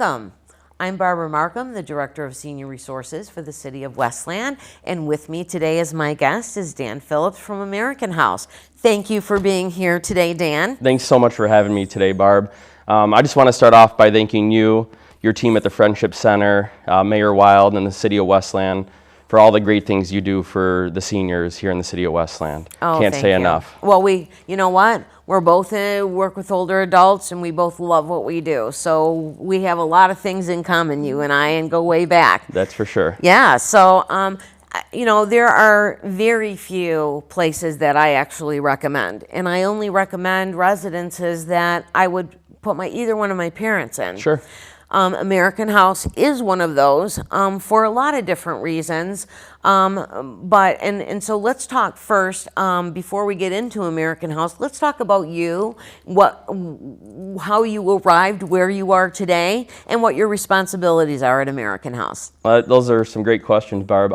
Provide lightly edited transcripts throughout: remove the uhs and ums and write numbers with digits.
Welcome. I'm Barbara Marcum, the Director of Senior Resources for the City of Westland, and with me today as my guest is Dan Phillips from American House. Thank you for being here today, Dan. Thanks so much for having me today, Barb. I just want to start off by thanking you, your team at the Friendship Center, Mayor Wild, and the City of Westland for all the great things you do for the seniors here in the City of Westland. Can't say enough. Well, you know what? We're both work with older adults, and we both love what we do. So we have a lot of things in common, you and I, and go way back. That's for sure. Yeah. So, you know, there are very few places that I actually recommend, and I only recommend residences that I would put either one of my parents in. Sure. American House is one of those for a lot of different reasons. So let's talk first, before we get into American House, let's talk about you, how you arrived where you are today, and what your responsibilities are at American House. Those are some great questions, Barb.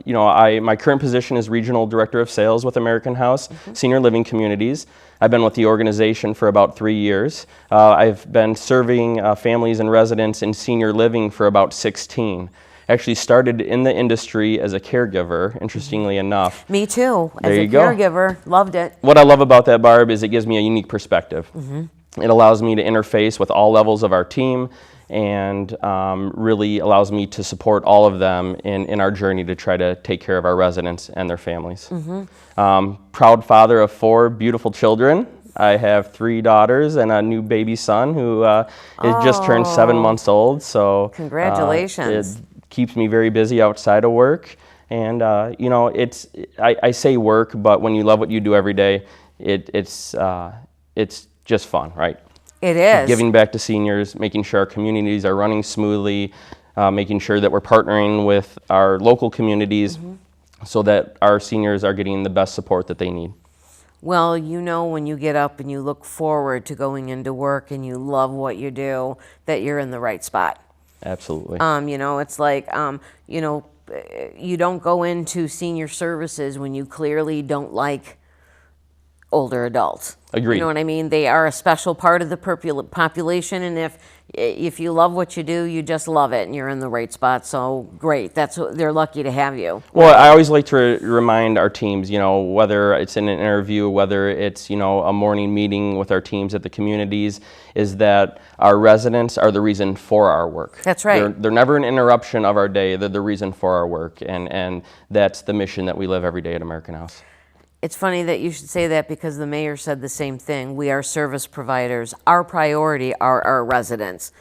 You know, my current position is Regional Director of Sales with American House, Senior Living Communities. I've been with the organization for about 3 years. I've been serving families and residents in senior living for about 16. Actually started in the industry as a caregiver, interestingly enough. Me too, as a caregiver, loved it. What I love about that, Barb, is it gives me a unique perspective. It allows me to interface with all levels of our team and really allows me to support all of them in our journey to try to take care of our residents and their families. Proud father of 4 beautiful children. I have 3 daughters and a new baby son who is just turned 7 months old. So congratulations. It keeps me very busy outside of work. And you know, I say work, but when you love what you do every day, it's just fun, right? It is. Giving back to seniors, making sure our communities are running smoothly, making sure that we're partnering with our local communities so that our seniors are getting the best support that they need. Well, you know, when you get up and you look forward to going into work and you love what you do, that you're in the right spot. Absolutely. You know, it's like, you know, you don't go into senior services when you clearly don't like older adults. Agreed. You know what I mean? They are a special part of the population, and if you love what you do, you just love it, and you're in the right spot. So great, they're lucky to have you. Well, I always like to remind our teams, you know, whether it's in an interview, whether it's, you know, a morning meeting with our teams at the communities, is that our residents are the reason for our work. That's right. They're never an interruption of our day. They're the reason for our work, and that's the mission that we live every day at American House. It's funny that you should say that because the mayor said the same thing. We are service providers. Our priority are our residents.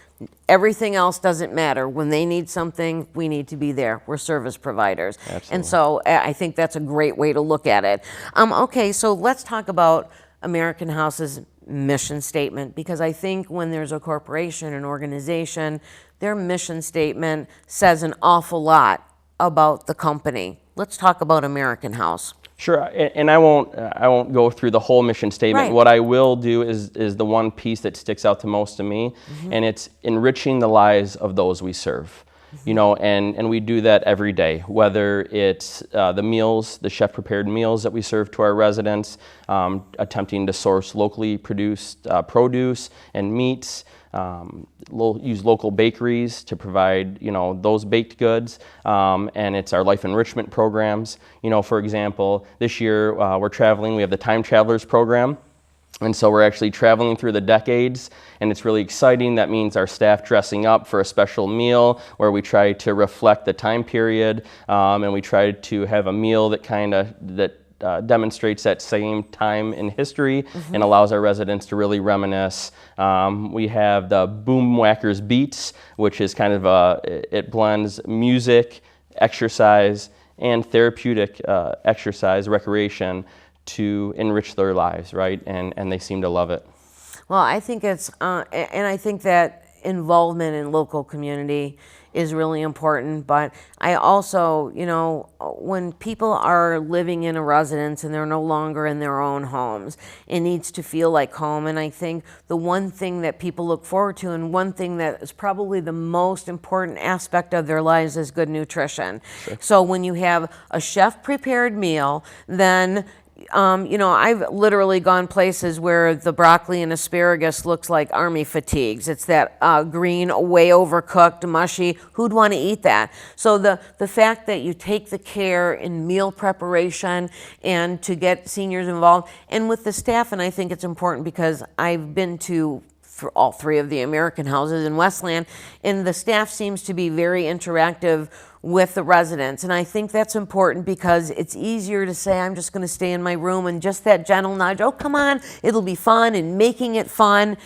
Everything else doesn't matter. When they need something, we need to be there. We're service providers. Absolutely. And so I think that's a great way to look at it. Okay, so let's talk about American House's mission statement, because I think when there's a corporation, an organization, their mission statement says an awful lot about the company. Let's talk about American House. Sure, and I won't go through the whole mission statement. Right. What I will do is the one piece that sticks out the most to me, and it's enriching the lives of those we serve. You know, and we do that every day, whether it's the meals, the chef-prepared meals that we serve to our residents, attempting to source locally produced produce and meats, use local bakeries to provide, you know, those baked goods, and it's our life enrichment programs. You know, for example, this year we're traveling. We have the Time Travelers program. And so we're actually traveling through the decades, and it's really exciting. That means our staff dressing up for a special meal where we try to reflect the time period, and we try to have a meal that demonstrates that same time in history and allows our residents to really reminisce. We have the Boom Whackers Beats, which is kind of it blends music, exercise, and therapeutic exercise, recreation, to enrich their lives, right? And they seem to love it. Well, I think it's, and I think that involvement in local community is really important, but I also, you know, when people are living in a residence and they're no longer in their own homes, it needs to feel like home. And I think the one thing that people look forward to, and one thing that is probably the most important aspect of their lives, is good nutrition. Sure. So when you have a chef-prepared meal, then you know, I've literally gone places where the broccoli and asparagus looks like army fatigues. It's that green, way overcooked, mushy. Who'd want to eat that? So the fact that you take the care in meal preparation and to get seniors involved, and with the staff, and I think it's important because I've been to all three of the American houses in Westland, and the staff seems to be very interactive with the residents. And I think that's important because it's easier to say, I'm just going to stay in my room, and just that gentle nudge, oh, come on, it'll be fun, and making it fun,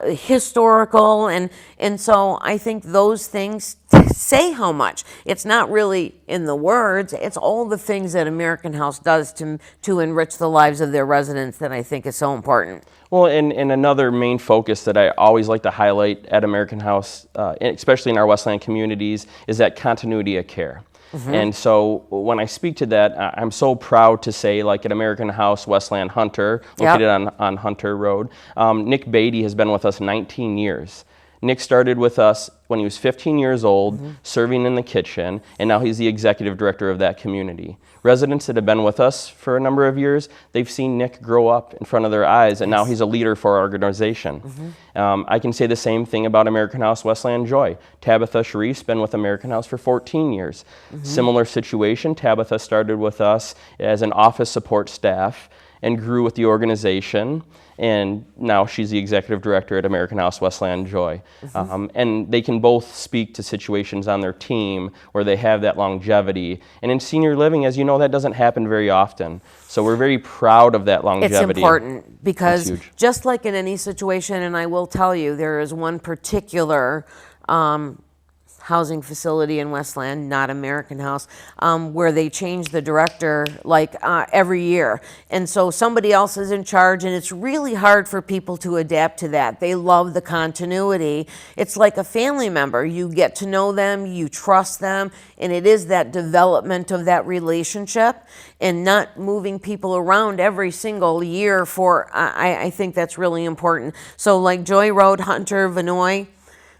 historical. And so I think those things say how much. It's not really in the words, it's all the things that American House does to enrich the lives of their residents that I think is so important. Well, and another main focus that I always like to highlight at American House, especially in our Westland communities, is that continuity of care. And so when I speak to that, I'm so proud to say, like at American House Westland Hunter, located on Hunter Road, Nick Beatty has been with us 19 years. Nick started with us when he was 15 years old, serving in the kitchen, and now he's the executive director of that community. Residents that have been with us for a number of years, they've seen Nick grow up in front of their eyes, and now he's a leader for our organization. I can say the same thing about American House Westland Joy. Tabitha Sharif's been with American House for 14 years. Similar situation, Tabitha started with us as an office support staff and grew with the organization, and now she's the executive director at American House Westland Joy. And they can both speak to situations on their team where they have that longevity. And in senior living, as you know, that doesn't happen very often. So we're very proud of that longevity. It's important because just like in any situation, and I will tell you, there is one particular housing facility in Westland, not American House, where they change the director like every year. And so somebody else is in charge, and it's really hard for people to adapt to that. They love the continuity. It's like a family member. You get to know them, you trust them, and it is that development of that relationship and not moving people around every single year for, I think that's really important. So like Joy Road, Hunter, Vinoy,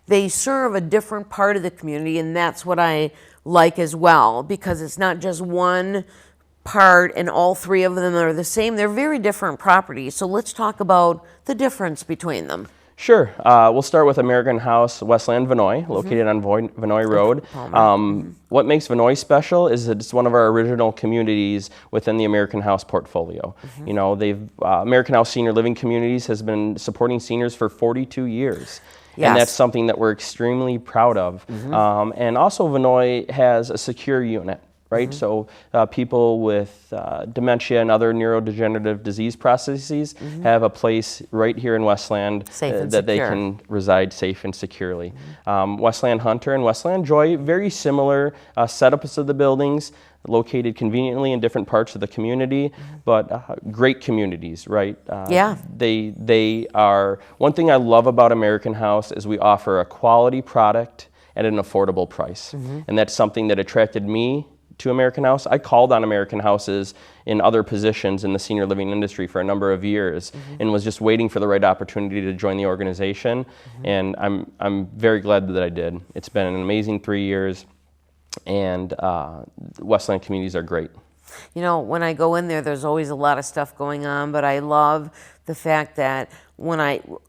they serve a different part of the community, and that's what I like as well, because it's not just one part and all three of them are the same. They're very different properties. So let's talk about the difference between them. Sure. We'll start with American House Westland Vinoy, located on Vinoy Road. What makes Vinoy special is that it's one of our original communities within the American House portfolio. You know, American House Senior Living Communities has been supporting seniors for 42 years. And that's something that we're extremely proud of. And also Vinoy has a secure unit, right? So people with dementia and other neurodegenerative disease processes have a place right here in Westland that they can reside safe and securely. Westland Hunter and Westland Joy, very similar setups of the buildings, located conveniently in different parts of the community, but great communities, right? They are, one thing I love about American House is we offer a quality product at an affordable price. And that's something that attracted me to American House. I called on American Houses in other positions in the senior living industry for a number of years and was just waiting for the right opportunity to join the organization. And I'm very glad that I did. It's been an amazing 3 years. And Westland communities are great. You know, when I go in there, there's always a lot of stuff going on, but I love the fact that when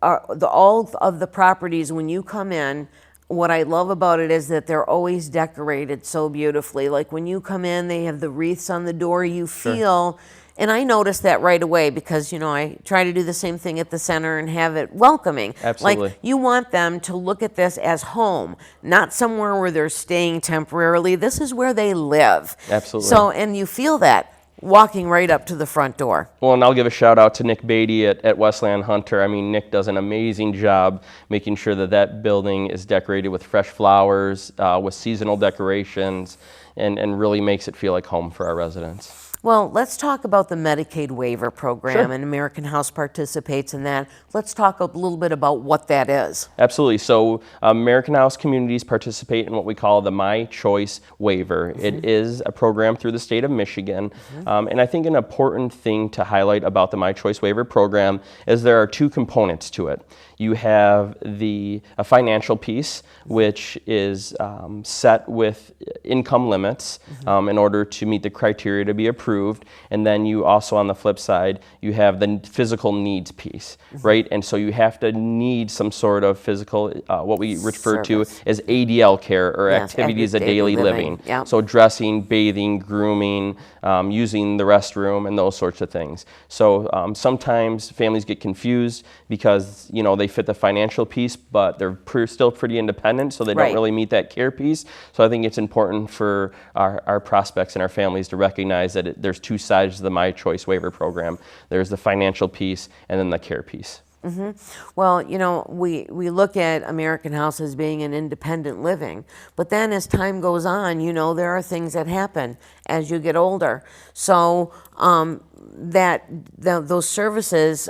all of the properties, when you come in, what I love about it is that they're always decorated so beautifully. Like when you come in, they have the wreaths on the door. You feel, and I noticed that right away because, you know, I try to do the same thing at the center and have it welcoming. Absolutely. Like you want them to look at this as home, not somewhere where they're staying temporarily. This is where they live. Absolutely. So, and you feel that walking right up to the front door. Well, and I'll give a shout out to Nick Beatty at Westland Hunter. I mean, Nick does an amazing job making sure that that building is decorated with fresh flowers, with seasonal decorations, and really makes it feel like home for our residents. Well, let's talk about the Medicaid waiver program, and American House participates in that. Let's talk a little bit about what that is. Absolutely. So American House communities participate in what we call the My Choice Waiver. It is a program through the state of Michigan. And I think an important thing to highlight about the My Choice Waiver program is there are two components to it. You have a financial piece, which is set with income limits in order to meet the criteria to be approved approved, and then you also, on the flip side, you have the physical needs piece, right? And so you have to need some sort of physical, what we refer to as ADL care, or Yes, activities of daily living. Yep. So dressing, bathing, grooming, using the restroom, and those sorts of things. So sometimes families get confused because, you know, they fit the financial piece, but they're still pretty independent, so they don't really meet that care piece. So I think it's important for our prospects and our families to recognize that there's two sides to the My Choice Waiver program. There's the financial piece and then the care piece. Well, you know, we look at American House as being an independent living, but then as time goes on, you know, there are things that happen as you get older. So those services,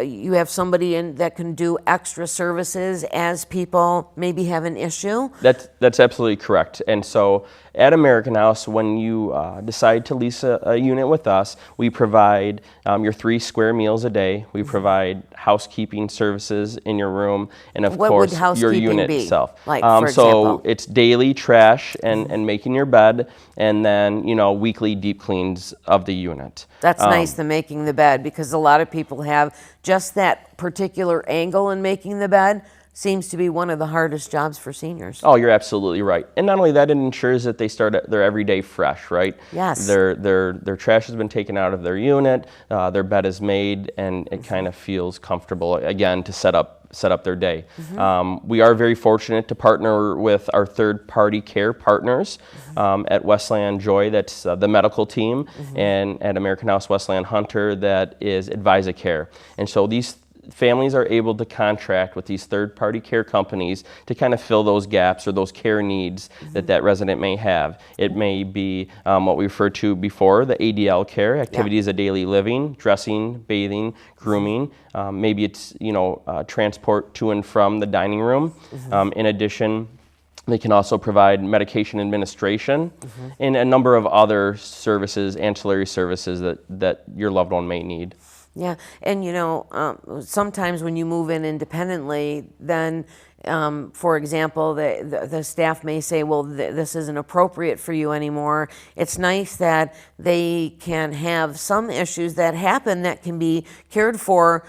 you have somebody in that can do extra services as people maybe have an issue. That's absolutely correct. And so at American House, when you decide to lease a unit with us, we provide your 3 square meals a day. We provide housekeeping services in your room, and of What course would your housekeeping unit be? itself. Like, for so example? it's daily trash and making your bed, and then, you know, weekly deep cleans of the unit. That's nice, the making the bed, because a lot of people have just that particular angle in making the bed. Seems to be one of the hardest jobs for seniors. Oh, you're absolutely right. And not only that, it ensures that they start their everyday fresh, right? Yes. Their trash has been taken out of their unit, their bed is made, and it kind of feels comfortable, again, to set up their day. We are very fortunate to partner with our third-party care partners at Westland Joy, that's the medical team, and at American House Westland Hunter, that is AdvisaCare. And so these families are able to contract with these third-party care companies to kind of fill those gaps or those care needs that resident may have. It may be what we referred to before, the ADL care, activities of daily living, dressing, bathing, grooming. Maybe it's, you know, transport to and from the dining room. In addition, they can also provide medication administration and a number of other services, ancillary services that your loved one may need. Yeah, and you know, sometimes when you move in independently, then, for example, the staff may say, well, this isn't appropriate for you anymore. It's nice that they can have some issues that happen that can be cared for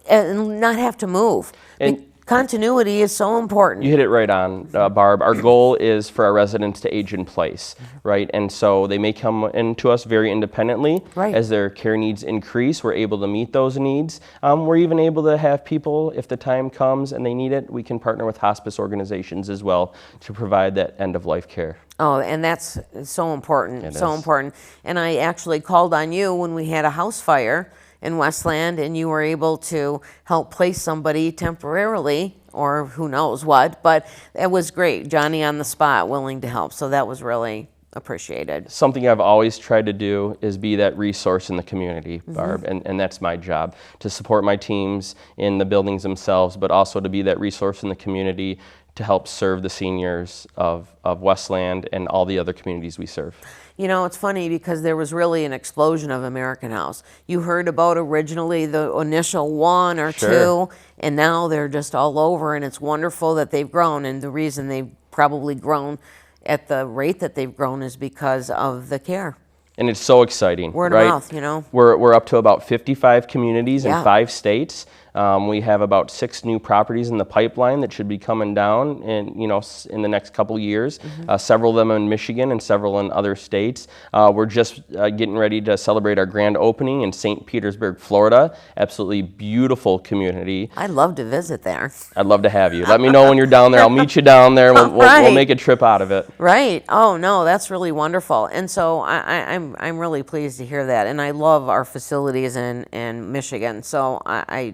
and not have to move. And continuity is so important. You hit it right on, Barb. Our goal is for our residents to age in place, right? And so they may come into us very independently. Right. As their care needs increase, we're able to meet those needs. We're even able to have people, if the time comes and they need it, we can partner with hospice organizations as well to provide that end-of-life care. Oh, and that's so important, It so is. important. And I actually called on you when we had a house fire in Westland, and you were able to help place somebody temporarily, or who knows what, but it was great. Johnny on the spot, willing to help, so that was really appreciated. Something I've always tried to do is be that resource in the community, Barb, and that's my job, to support my teams in the buildings themselves, but also to be that resource in the community to help serve the seniors of Westland and all the other communities we serve. You know, it's funny because there was really an explosion of American House. You heard about originally the initial 1 or 2, and now they're just all over, and it's wonderful that they've grown. And the reason they've probably grown at the rate that they've grown is because of the care. And it's so exciting, Word right? of mouth, you know. We're up to about 55 communities in Yeah. 5 states. We have about 6 new properties in the pipeline that should be coming down in the next couple years. Several of them in Michigan and several in other states. We're just getting ready to celebrate our grand opening in St. Petersburg, Florida. Absolutely beautiful community. I'd love to visit there. I'd love to have you. Let me know when you're down there. I'll meet you down there. We'll Right. make a trip out of it. Right. Oh no, that's really wonderful. And so I'm really pleased to hear that. And I love our facilities in Michigan. So I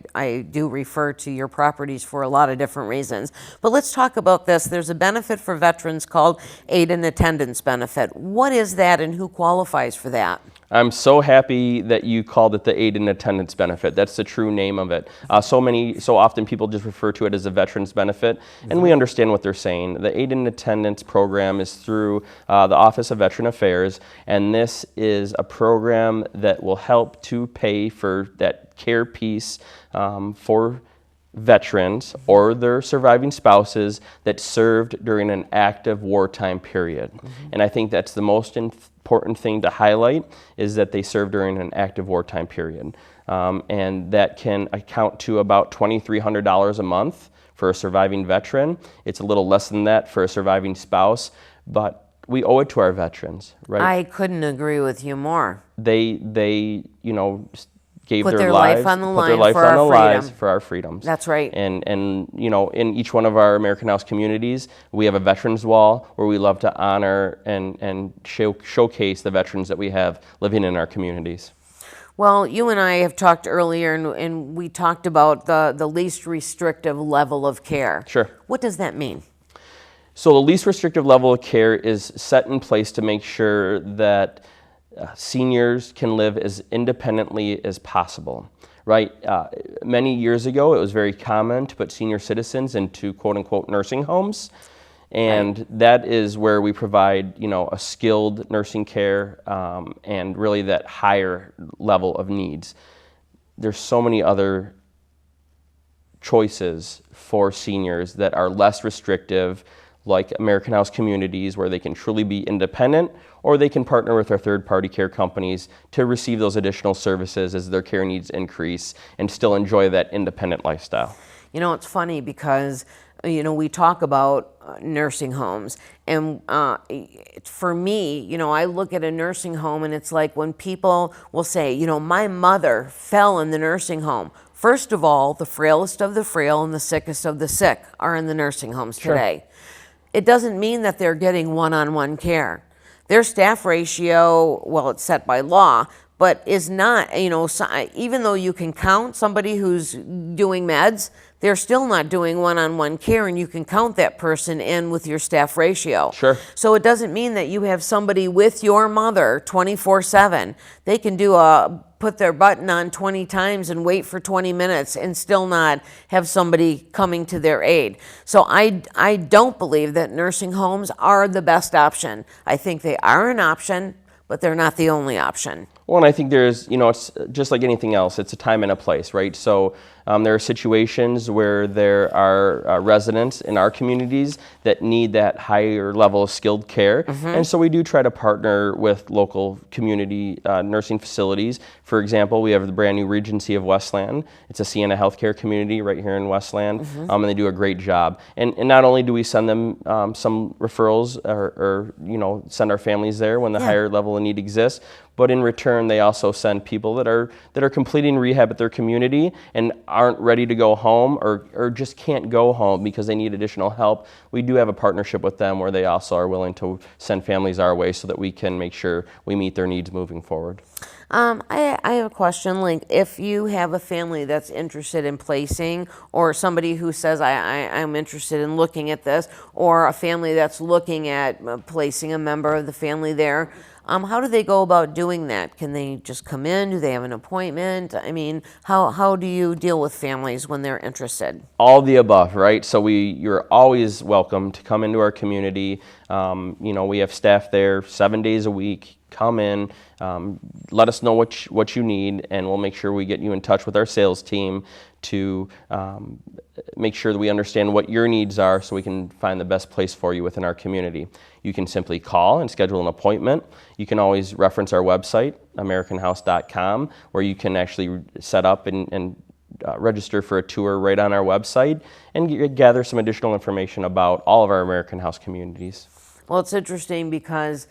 do refer to your properties for a lot of different reasons. But let's talk about this. There's a benefit for veterans called Aid and Attendance Benefit. What is that, and who qualifies for that? I'm so happy that you called it the Aid and Attendance Benefit. That's the true name of it. So often people just refer to it as a veterans benefit, and we understand what they're saying. The Aid and Attendance program is through the Office of Veteran Affairs, and this is a program that will help to pay for that care piece for veterans or their surviving spouses that served during an active wartime period. And I think that's the most important important thing to highlight is that they served during an active wartime period. And that can account to about $2,300 a month for a surviving veteran. It's a little less than that for a surviving spouse, but we owe it to our veterans, right? I couldn't agree with you more. They gave Put their life lives, on the put line their life for on our the lives freedom. for our freedoms. That's right. And in each one of our American House communities, we have a veterans wall where we love to honor and showcase the veterans that we have living in our communities. Well, you and I have talked earlier, and we talked about the least restrictive level of care. Sure. What does that mean? So the least restrictive level of care is set in place to make sure that seniors can live as independently as possible, right? Many years ago, it was very common to put senior citizens into quote-unquote nursing homes, and that is where we provide, a skilled nursing care and really that higher level of needs. There's so many other choices for seniors that are less restrictive, like American House communities, where they can truly be independent, or they can partner with our third-party care companies to receive those additional services as their care needs increase and still enjoy that independent lifestyle. It's funny because, we talk about nursing homes, and for me, I look at a nursing home and it's like when people will say, my mother fell in the nursing home. First of all, the frailest of the frail and the sickest of the sick are in the nursing homes today. It doesn't mean that they're getting one-on-one care. Their staff ratio, well, it's set by law, but is not, even though you can count somebody who's doing meds, they're still not doing one-on-one care, and you can count that person in with your staff ratio. Sure. So it doesn't mean that you have somebody with your mother 24/7. They can put their button on 20 times and wait for 20 minutes and still not have somebody coming to their aid. So I don't believe that nursing homes are the best option. I think they are an option, but they're not the only option. Well, and I think there's, it's just like anything else, it's a time and a place, right? So there are situations where there are residents in our communities that need that higher level of skilled care. And so we do try to partner with local community nursing facilities. For example, we have the brand new Regency of Westland. It's a Sienna healthcare community right here in Westland, and they do a great job. And not only do we send them some referrals or send our families there when the higher level of need exists, but in return, they also send people that are completing rehab at their community and aren't ready to go home or just can't go home because they need additional help. We do have a partnership with them where they also are willing to send families our way so that we can make sure we meet their needs moving forward. I have a question. Like, if you have a family that's interested in placing, or somebody who says, I'm interested in looking at this, or a family that's looking at placing a member of the family there, how do they go about doing that? Can they just come in? Do they have an appointment? I mean, how do you deal with families when they're interested? All the above, right? So you're always welcome to come into our community. We have staff there 7 days a week. Come in, let us know what you need, and we'll make sure we get you in touch with our sales team to make sure that we understand what your needs are so we can find the best place for you within our community. You can simply call and schedule an appointment. You can always reference our website, AmericanHouse.com, where you can actually set up and register for a tour right on our website and gather some additional information about all of our American House communities. Well, it's interesting because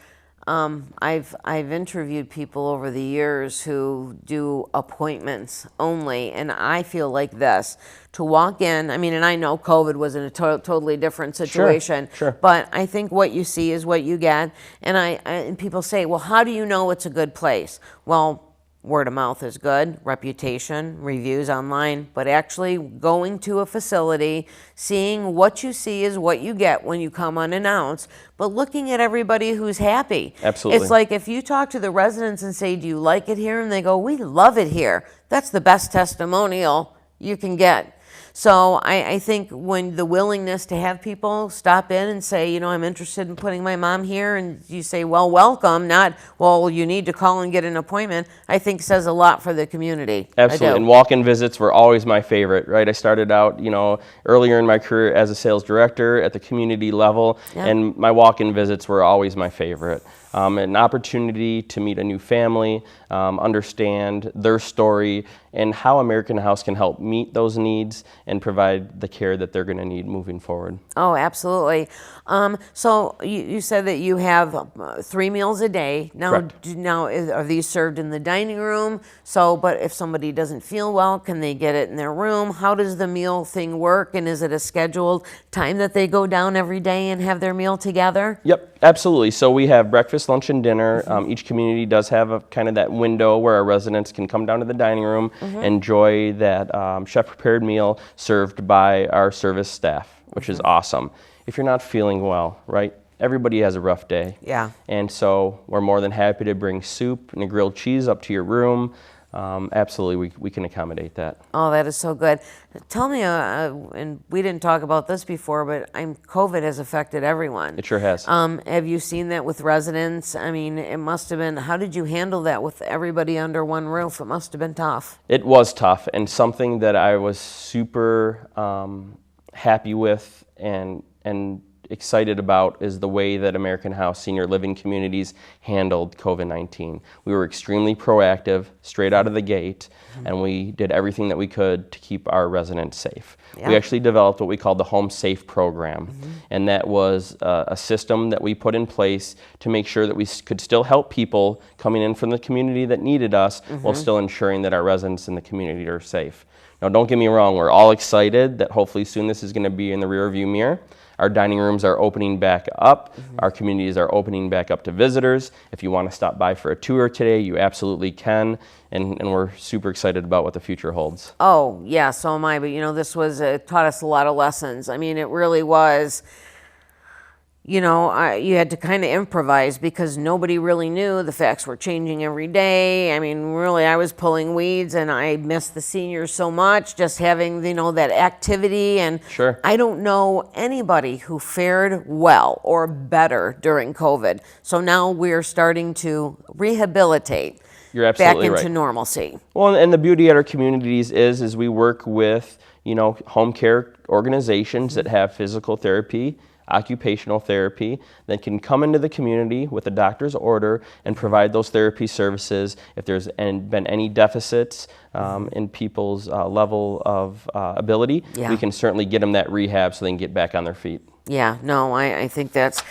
I've interviewed people over the years who do appointments only, and I feel like this. To walk in, and I know COVID was in a totally different situation, Sure. but I think what you see is what you get. And and people say, well, how do you know it's a good place? Well, word of mouth is good, reputation, reviews online, but actually going to a facility, seeing what you see is what you get when you come unannounced, but looking at everybody who's happy. Absolutely. It's like if you talk to the residents and say, do you like it here? And they go, we love it here. That's the best testimonial you can get. So I think when the willingness to have people stop in and say, I'm interested in putting my mom here, and you say, well, welcome, not, well, you need to call and get an appointment, I think says a lot for the community. Absolutely, and walk-in visits were always my favorite, right? I started out, earlier in my career as a sales director at the community level, and my walk-in visits were always my favorite. An opportunity to meet a new family, understand their story, and how American House can help meet those needs and provide the care that they're going to need moving forward. Oh, absolutely. So you said that you have 3 meals a day. Now, are these served in the dining room? But if somebody doesn't feel well, can they get it in their room? How does the meal thing work? And is it a scheduled time that they go down every day and have their meal together? Yep, absolutely. So we have breakfast, lunch, and dinner. Each community does have a kind of that window where our residents can come down to the dining room, enjoy that chef-prepared meal served by our service staff, which is awesome. If you're not feeling well, right? Everybody has a rough day. Yeah. And so we're more than happy to bring soup and a grilled cheese up to your room. Absolutely, we can accommodate that. Oh, that is so good. Tell me, and we didn't talk about this before, but COVID has affected everyone. It sure has. Have you seen that with residents? I mean, it must have been, how did you handle that with everybody under one roof? It must have been tough. It was tough, and something that I was super happy with and excited about is the way that American House Senior Living Communities handled COVID-19. We were extremely proactive straight out of the gate, and we did everything that we could to keep our residents safe. We actually developed what we called the Home Safe program, and that was a system that we put in place to make sure that we could still help people coming in from the community that needed us while still ensuring that our residents in the community are safe. Now, don't get me wrong, we're all excited that hopefully soon this is going to be in the rearview mirror. Our dining rooms are opening back up. Our communities are opening back up to visitors. If you want to stop by for a tour today, you absolutely can. And we're super excited about what the future holds. Oh, yeah, so am I. But, this taught us a lot of lessons. I mean, it really was, you had to kind of improvise because nobody really knew. The facts were changing every day. I mean, really, I was pulling weeds, and I missed the seniors so much, just having, that activity. And Sure. I don't know anybody who fared well or better during COVID. So now we're starting to rehabilitate. You're absolutely back into right. normalcy. Well, and the beauty at our communities is we work with, home care organizations that have physical therapy, occupational therapy, that can come into the community with a doctor's order and provide those therapy services. If there's been any deficits in people's level of ability, we can certainly get them that rehab so they can get back on their feet. Yeah, no, I think that's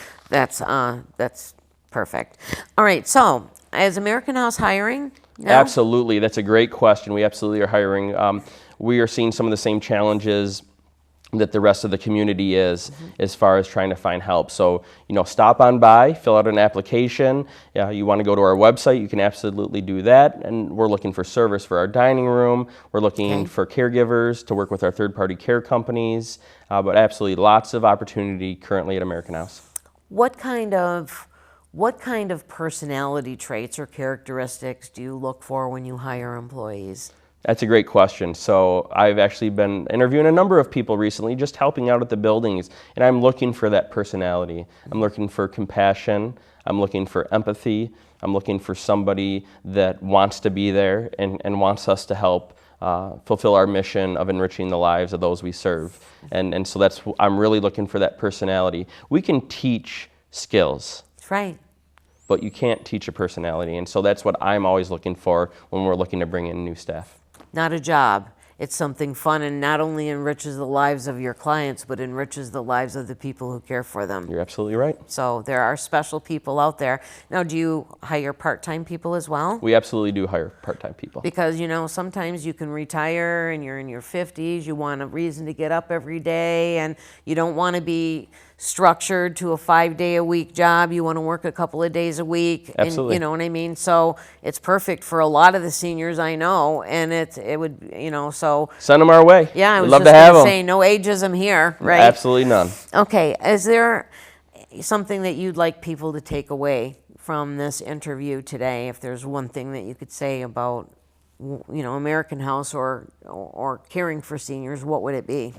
perfect. All right, so is American House hiring? No? Absolutely, that's a great question. We absolutely are hiring. We are seeing some of the same challenges that the rest of the community is as far as trying to find help. So, stop on by, fill out an application. You want to go to our website, you can absolutely do that. And we're looking for service for our dining room. We're looking for caregivers to work with our third-party care companies. But absolutely lots of opportunity currently at American House. What kind of personality traits or characteristics do you look for when you hire employees? That's a great question. So I've actually been interviewing a number of people recently, just helping out at the buildings, and I'm looking for that personality. I'm looking for compassion. I'm looking for empathy. I'm looking for somebody that wants to be there and wants us to help fulfill our mission of enriching the lives of those we serve. And so I'm really looking for that personality. We can teach skills. That's right. But you can't teach a personality, and so that's what I'm always looking for when we're looking to bring in new staff. Not a job. It's something fun and not only enriches the lives of your clients, but enriches the lives of the people who care for them. You're absolutely right. So there are special people out there. Now, do you hire part-time people as well? We absolutely do hire part-time people. Because, sometimes you can retire and you're in your 50s. You want a reason to get up every day, and you don't want to be structured to a 5-day-a-week job. You want to work a couple of days a week. Absolutely. And, you know what I mean? So it's perfect for a lot of the seniors I know, and it would, so. Send them our way. Yeah, I was love just to have going to them. say, no ageism here, right? Absolutely none. Okay, is there something that you'd like people to take away from this interview today? If there's one thing that you could say about American House or caring for seniors, what would it be?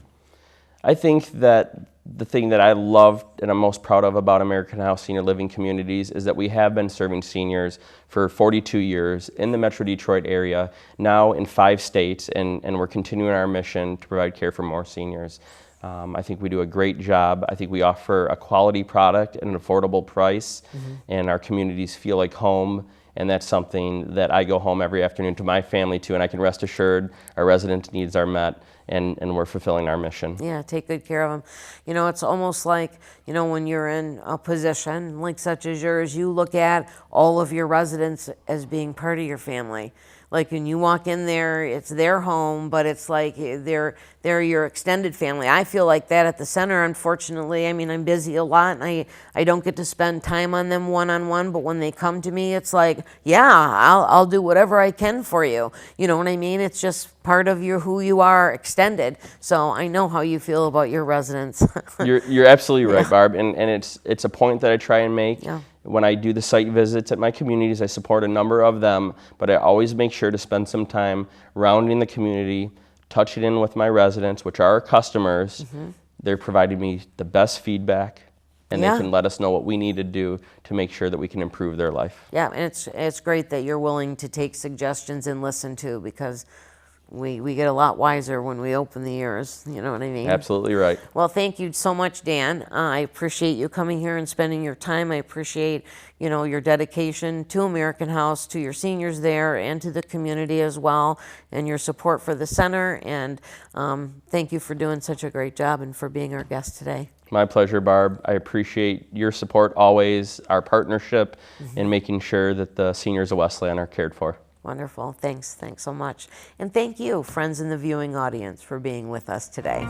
I think that the thing that I love and I'm most proud of about American House Senior Living Communities is that we have been serving seniors for 42 years in the Metro Detroit area, now in 5 states, and we're continuing our mission to provide care for more seniors. I think we do a great job. I think we offer a quality product at an affordable price, and our communities feel like home. And that's something that I go home every afternoon to my family too, and I can rest assured our residents' needs are met, and we're fulfilling our mission. Yeah, take good care of them. It's almost like, when you're in a position like such as yours, you look at all of your residents as being part of your family. Like when you walk in there, it's their home, but it's like they're your extended family. I feel like that at the center, unfortunately. I mean, I'm busy a lot, and I don't get to spend time on them one-on-one, but when they come to me, it's like, yeah, I'll do whatever I can for you. You know what I mean? It's just part of who you are extended. So I know how you feel about your residents. You're absolutely right, Barb, and it's a point that I try and make. Yeah. When I do the site visits at my communities, I support a number of them, but I always make sure to spend some time rounding the community, touching in with my residents, which are our customers. They're providing me the best feedback, and they can let us know what we need to do to make sure that we can improve their life. Yeah, and it's great that you're willing to take suggestions and listen to, because we get a lot wiser when we open the ears. You know what I mean? Absolutely right. Well, thank you so much, Dan. I appreciate you coming here and spending your time. I appreciate, your dedication to American House, to your seniors there, and to the community as well, and your support for the center. And thank you for doing such a great job and for being our guest today. My pleasure, Barb. I appreciate your support always, our partnership, in making sure that the seniors of Westland are cared for. Wonderful. Thanks so much. And thank you, friends in the viewing audience, for being with us today.